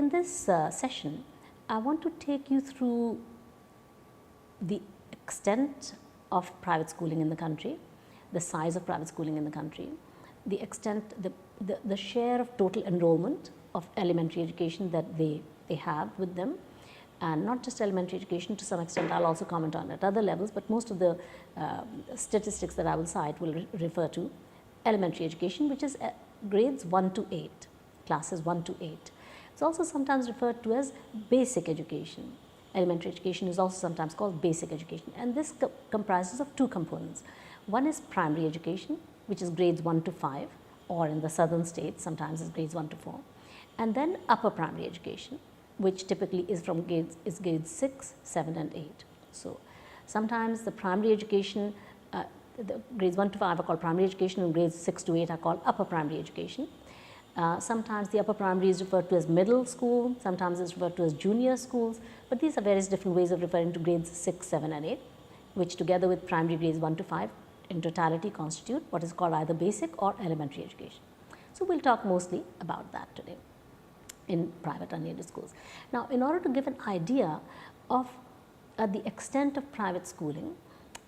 In this session, I want to take you through the extent of private schooling in the country, the size of private schooling in the country, the extent, the share of total enrollment of elementary education that they have with them, and not just elementary education. To some extent I'll also comment on at other levels, but most of the statistics that I will cite will refer to elementary education, which is grades 1 to 8, classes 1 to 8. It's also sometimes referred to as basic education. Elementary education is also sometimes called basic education, and this comprises of two components. One is primary education, which is grades 1 to 5, or in the southern states sometimes is grades 1 to 4, and then upper primary education, which typically is from grades 6, 7 and 8. So, sometimes the primary education, the grades 1 to 5 are called primary education, and grades 6 to 8 are called upper primary education. Sometimes the upper primary is referred to as middle school, sometimes it's referred to as junior schools, but these are various different ways of referring to grades 6, 7 and 8, which together with primary grades 1 to 5 in totality constitute what is called either basic or elementary education. So, we will talk mostly about that today in private unaided schools. Now, in order to give an idea of the extent of private schooling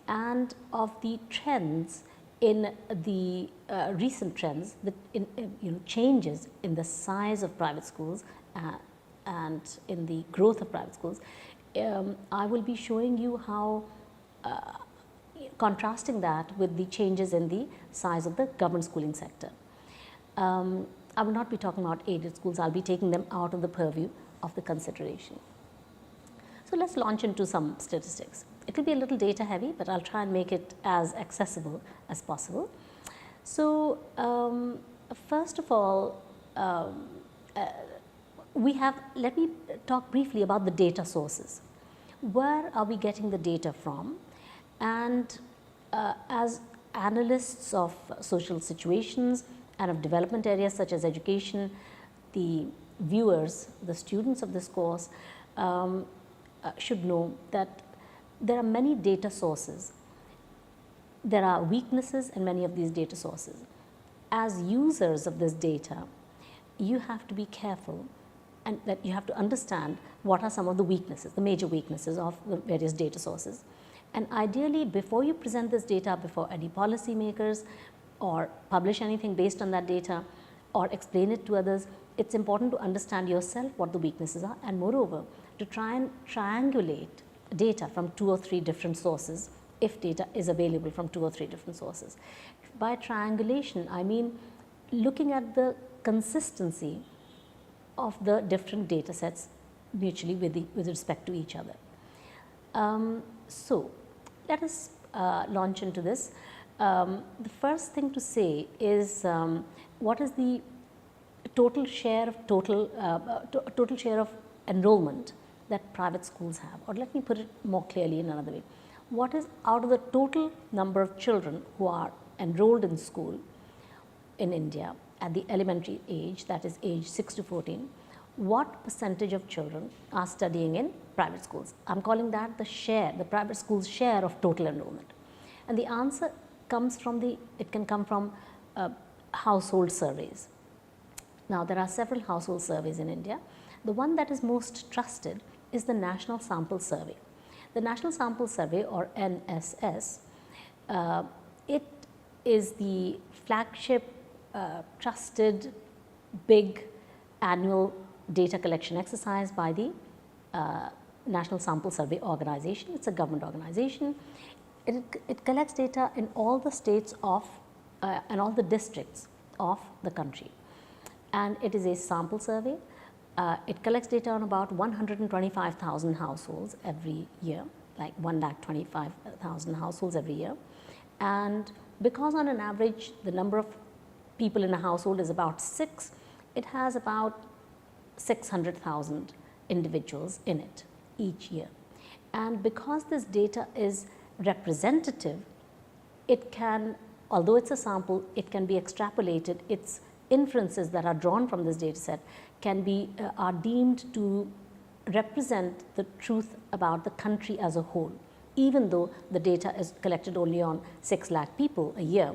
and of the trends in the recent trends, changes in the size of private schools and in the growth of private schools, I will be showing you how contrasting that with the changes in the size of the government schooling sector. I will not be talking about aided schools, I will be taking them out of the purview of the consideration. So, let us launch into some statistics. It will be a little data heavy, but I will try and make it as accessible as possible. So, first of all, let me talk briefly about the data sources. Where are we getting the data from? And as analysts of social situations and of development areas such as education, the viewers, the students of this course should know that there are many data sources. There are weaknesses in many of these data sources. As users of this data, you have to be careful and that you have to understand what are some of the weaknesses, the major weaknesses of the various data sources. And ideally, before you present this data before any policy makers or publish anything based on that data or explain it to others, it's important to understand yourself what the weaknesses are, and moreover, to try and triangulate data from 2 or 3 different sources, if data is available from 2 or 3 different sources. By triangulation, I mean looking at the consistency of the different data sets mutually with respect to each other. So, let us launch into this. The first thing to say is what is the total share of total share of enrollment that private schools have, or let me put it more clearly in another way. What is out of the total number of children who are enrolled in school in India at the elementary age, that is age 6 to 14, what percentage of children are studying in private schools? I am calling that the share, the private schools share of total enrollment. And the answer comes from it can come from household surveys. Now, there are several household surveys in India. The one that is most trusted is the National Sample Survey. The National Sample Survey, or NSS, it is the flagship trusted big annual data collection exercise by the National Sample Survey organization. It's a government organization. It collects data in all the states of and all the districts of the country, and it is a sample survey. It collects data on about 125,000 households every year, like 1,25,000 households every year. And because on an average the number of people in a household is about 6, it has about 600,000 individuals in it each year. And because this data is representative, it can, although it's a sample, it can be extrapolated. Its inferences that are drawn from this data set can be are deemed to represent the truth about the country as a whole, even though the data is collected only on 6 lakh people a year.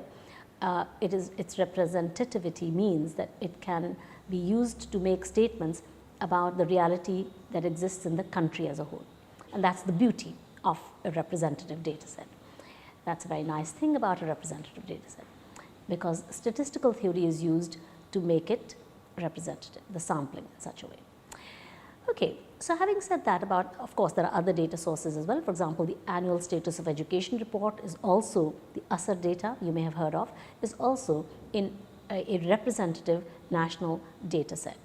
Its representativity means that it can be used to make statements about the reality that exists in the country as a whole. And that's the beauty of a representative data set. That's a very nice thing about a representative data set, because statistical theory is used to make it representative, the sampling in such a way. Okay, so having said that about, of course, there are other data sources as well. For example, the annual status of education report is also, the ASER data you may have heard of, is also in a representative national data set.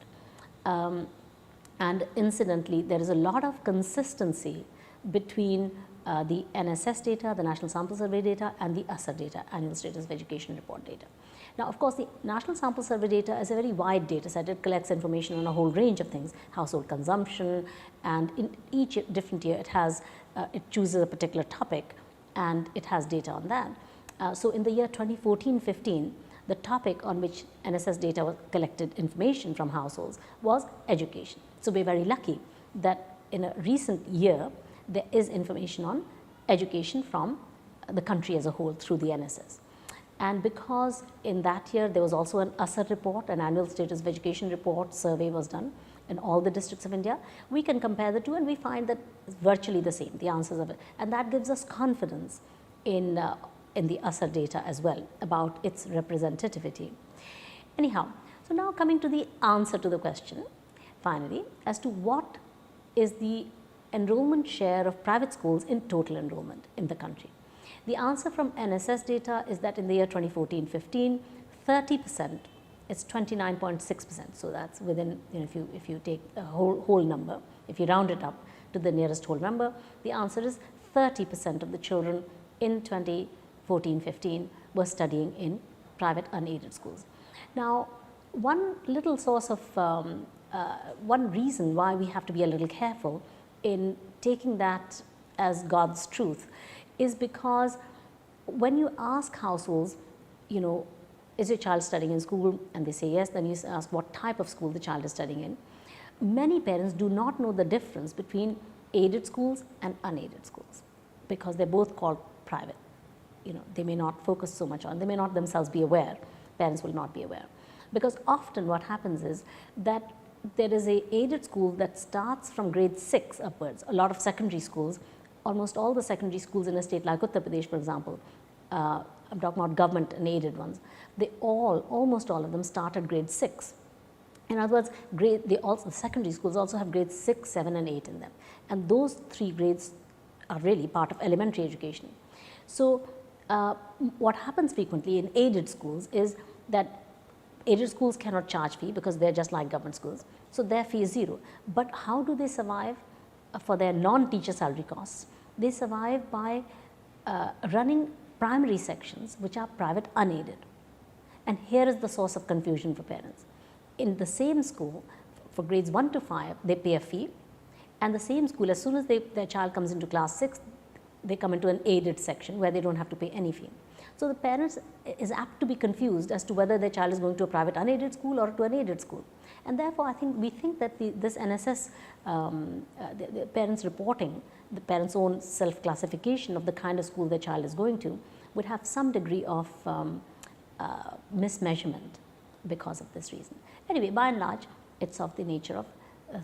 And incidentally, there is a lot of consistency between the NSS data, the National Sample Survey data, and the ASER data, Annual Status of Education Report data. Now, of course, the National Sample Survey data is a very wide data set. It collects information on a whole range of things, household consumption, and in each different year it has, it chooses a particular topic and it has data on that. So in the year 2014-15, the topic on which NSS data was collected information from households was education. So we're very lucky that in a recent year, there is information on education from the country as a whole through the NSS. And because in that year there was also an ASER report, an annual status of education report survey was done in all the districts of India, we can compare the two and we find that it's virtually the same, the answers of it. And that gives us confidence in the ASER data as well about its representativity. Anyhow, so now coming to the answer to the question, finally, as to what is the enrollment share of private schools in total enrollment in the country. The answer from NSS data is that in the year 2014-15, 30%, it's 29.6%. So that's within, if you take a whole number, if you round it up to the nearest whole number, the answer is 30% of the children in 2014-15 were studying in private unaided schools. Now, one little source of, one reason why we have to be a little careful in taking that as God's truth is because when you ask households, is your child studying in school, and they say yes, then you ask what type of school the child is studying in. Many parents do not know the difference between aided schools and unaided schools because they're both called private. They may not focus so much on, they may not themselves be aware, parents will not be aware. Because often what happens is that there is a aided school that starts from grade 6 upwards. A lot of secondary schools, almost all the secondary schools in a state like Uttar Pradesh, for example, I'm talking about government and aided ones, almost all of them start at grade 6. In other words, the secondary schools also have grades 6, 7 and 8 in them. And those 3 grades are really part of elementary education. So what happens frequently in aided schools is that aided schools cannot charge fee because they're just like government schools. So their fee is 0. But how do they survive for their non-teacher salary costs? They survive by running primary sections which are private unaided. And here is the source of confusion for parents. In the same school, for grades 1 to 5, they pay a fee, and the same school, as soon as their child comes into class 6, they come into an aided section where they don't have to pay any fee. So the parents is apt to be confused as to whether their child is going to a private unaided school or to an aided school. And therefore, we think that this NSS, the parents reporting, the parents' own self-classification of the kind of school their child is going to would have some degree of mismeasurement because of this reason. Anyway, by and large, it's of the nature of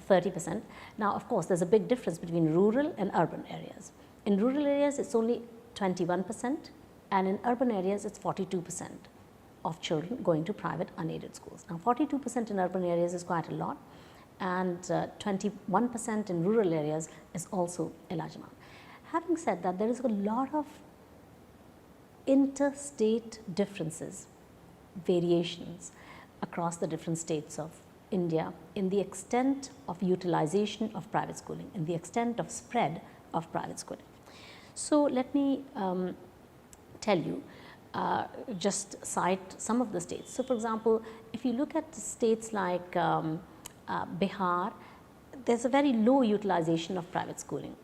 30%. Now, of course, there's a big difference between rural and urban areas. In rural areas, it's only 21%, and in urban areas, it's 42% of children going to private unaided schools. Now, 42% in urban areas is quite a lot, and 21% in rural areas is also a large amount. Having said that, there is a lot of interstate differences, variations across the different states of India in the extent of utilization of private schooling, in the extent of spread of private schooling. So let me tell you, just cite some of the states. So for example, if you look at states like Bihar, there's a very low utilization of private schooling.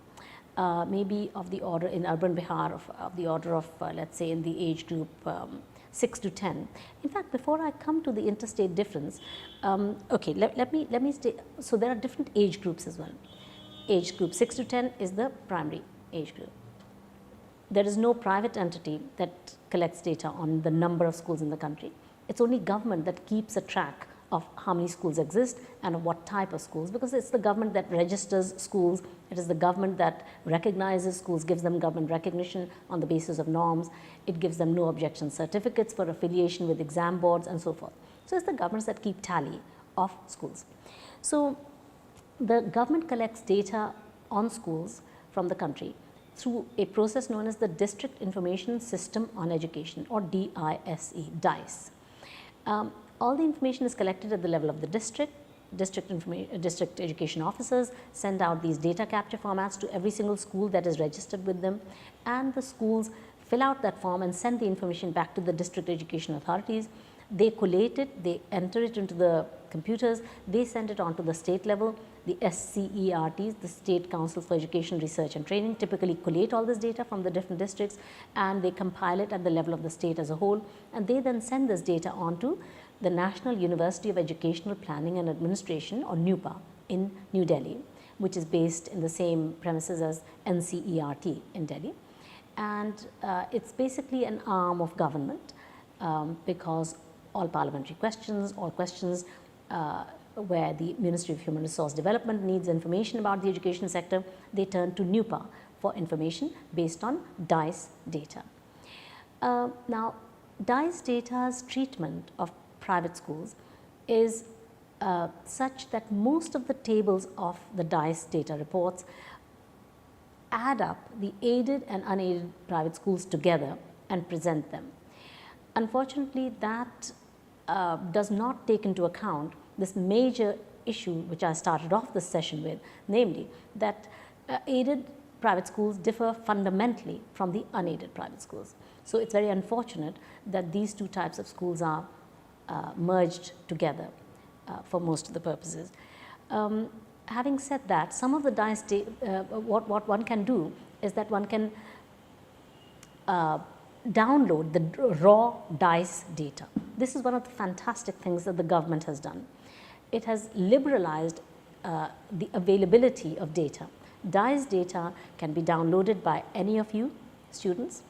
Maybe of the order in urban Bihar of the order of let's say in the age group 6 to 10. In fact, before I come to the interstate difference, okay, let me stay. So there are different age groups as well. Age group 6 to 10 is the primary age group. There is no private entity that collects data on the number of schools in the country. It's only government that keeps a track of how many schools exist and of what type of schools, because it's the government that registers schools, it is the government that recognizes schools, gives them government recognition on the basis of norms, it gives them no objection certificates for affiliation with exam boards and so forth. So it's the governments that keep tally of schools. So the government collects data on schools from the country through a process known as the District Information System on Education, or DISE. All the information is collected at the level of the district. District education officers send out these data capture formats to every single school that is registered with them, and the schools fill out that form and send the information back to the district education authorities. They collate it, they enter it into the computers, they send it on to the state level. The SCERTs, the State Council for Education, Research and Training, typically collate all this data from the different districts, and they compile it at the level of the state as a whole, and they then send this data on to the National University of Educational Planning and Administration, or NUEPA, in New Delhi, which is based in the same premises as NCERT in Delhi. And it's basically an arm of government, because all parliamentary questions, all questions where the Ministry of Human Resource Development needs information about the education sector, they turn to NUEPA for information based on DISE data. Now, DISE data's treatment of private schools is such that most of the tables of the DISE data reports add up the aided and unaided private schools together and present them. Unfortunately, that does not take into account this major issue which I started off this session with, namely that aided private schools differ fundamentally from the unaided private schools. So it's very unfortunate that these two types of schools are merged together for most of the purposes. Having said that, some of the DISE what one can do is that one can download the raw DISE data. This is one of the fantastic things that the government has done. It has liberalized the availability of data. DISE data can be downloaded by any of you students.